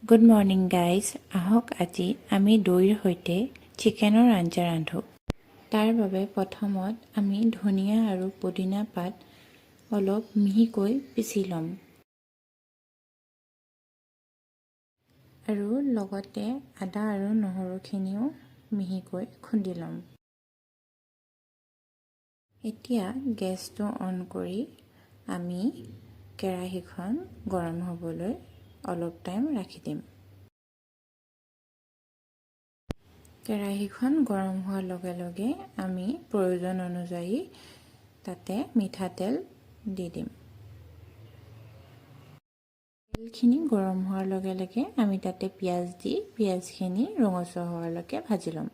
Good morning guys. আহক আজি আমি দৈৰ সৈতে চিকেনৰ আঞ্জা ৰান্ধোঁ। তাৰ বাবে প্ৰথমত আমি ধনিয়া আৰু পুদিনা পাত অলপ মিহিকৈ পিচি ল'ম আৰু লগতে আদা আৰু নহৰুখিনিও মিহিকৈ খুন্দি ল'ম। এতিয়া গেছটো অন কৰি আমি কেৰাহীখন গৰম হ'বলৈ অলপ টাইম ৰাখি দিম। কেৰাহীখন গৰম হোৱাৰ লগে লগে আমি প্ৰয়োজন অনুযায়ী তাতে মিঠাতেল দি দিম। তেলখিনি গৰম হোৱাৰ লগে লগে আমি তাতে পিঁয়াজ দি পিঁয়াজখিনি ৰঙচুৱা হোৱালৈকে ভাজি ল'ম।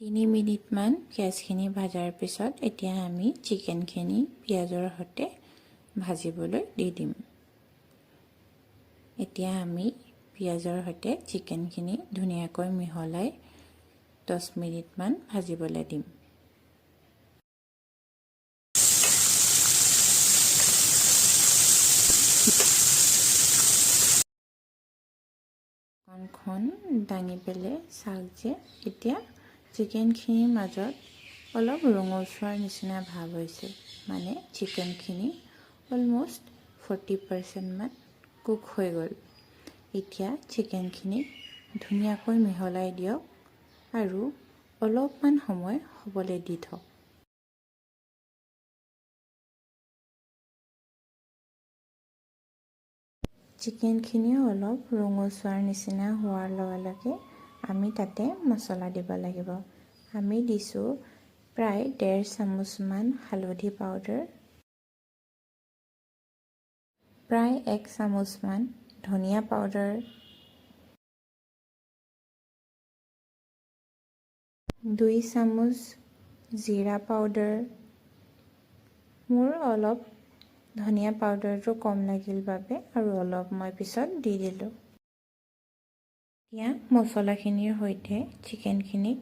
3 মিনিটমান পিঁয়াজখিনি ভাজাৰ পিছত এতিয়া আমি চিকেনখিনি পিঁয়াজৰ সৈতে ভাজিবলৈ দি দিম। এতিয়া আমি পিঁয়াজৰ সৈতে চিকেনখিনি ধুনীয়াকৈ মিহলাই 10 মিনিটমান ভাজিবলৈ দিম। ঢাকনখন দাঙি পেলাই চাওক যে এতিয়া চিকেনখিনিৰ মাজত অলপ ৰঙচুৱাৰ নিচিনা ভাৱ হৈছে, মানে চিকেনখিনি অলম'ষ্ট 40% মান কুক হৈ গ'ল। এতিয়া চিকেনখিনি ধুনীয়াকৈ মিহলাই দিয়ক আৰু অলপমান সময় হ'বলৈ দি থওক। চিকেনখিনিও অলপ ৰঙচুৱাৰ নিচিনা হোৱাৰ লগে লগে আমি তাতে মছলা দিব লাগিব। আমি দিছোঁ প্ৰায় 1.5 চামুচমান হালধি পাউডাৰ, প্ৰায় 1 চামুচমান ধনিয়া পাউডাৰ, 2 চামুচ জিৰা পাউডাৰ। মোৰ অলপ ধনিয়া পাউডাৰটো কম লাগিল বাবে আৰু অলপ মই পিছত দি দিলোঁ। এতিয়া মছলাখিনিৰ সৈতে চিকেনখিনিক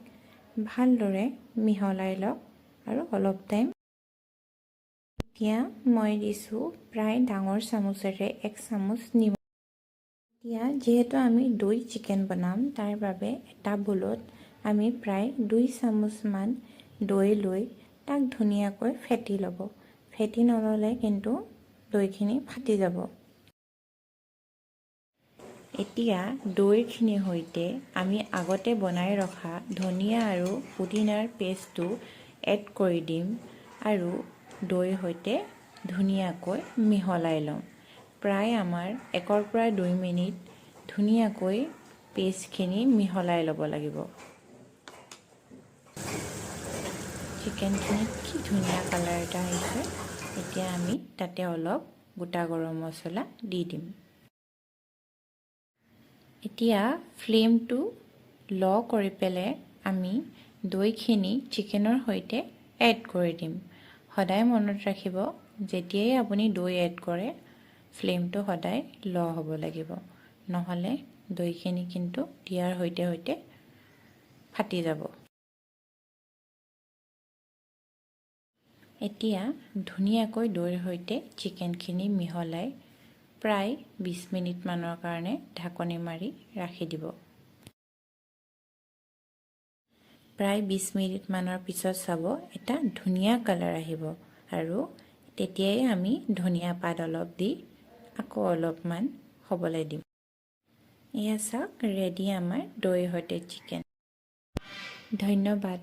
ভালদৰে মিহলাই লওক আৰু অলপ টাইম। এতিয়া মই দিছোঁ প্ৰায় ডাঙৰ চামুচেৰে 1 চামুচ নিমখ। এতিয়া যিহেতু আমি দৈ চিকেন বনাম, তাৰ বাবে এটা বলত আমি প্ৰায় 2 চামুচমান দৈ লৈ তাক ধুনীয়াকৈ ফেটি ল'ব। ফেটি নল'লে কিন্তু দৈখিনি ফাটি যাব। এতিয়া দৈখিনিৰ সৈতে আমি আগতে বনাই ৰখা ধনিয়া আৰু পুদিনাৰ পেষ্টটো এড কৰি দিম আৰু দৈৰ সৈতে ধুনীয়াকৈ মিহলাই ল'ম। প্ৰায় আমাৰ 1 পৰা 2 মিনিট ধুনীয়াকৈ পেষ্টখিনি মিহলাই ল'ব লাগিব। চিকেনখিনিত কি ধুনীয়া কালাৰ এটা আহিছে। এতিয়া আমি তাতে অলপ গোটা গৰম মছলা দি দিম। এতিয়া ফ্লেমটো ল' কৰি পেলাই আমি দৈখিনি চিকেনৰ সৈতে এড কৰি দিম। সদায় মনত ৰাখিব, যেতিয়াই আপুনি দৈ এড কৰে ফ্লেমটো সদায় ল' হ'ব লাগিব, নহ'লে দৈখিনি কিন্তু দিয়াৰ সৈতে সৈতে ফাটি যাব। এতিয়া ধুনীয়াকৈ দৈৰ সৈতে চিকেনখিনি মিহলাই প্ৰায় 20 মিনিটমানৰ কাৰণে ঢাকনি মাৰি ৰাখি দিব। প্ৰায় 20 মিনিটমানৰ পিছত চাব এটা ধুনীয়া কালাৰ আহিব আৰু তেতিয়াই আমি ধনিয়া পাত অলপ দি আকৌ অলপমান হ'বলৈ দিম। এয়া চাওক, ৰেডি আমাৰ দৈৰ সৈতে চিকেন। ধন্যবাদ।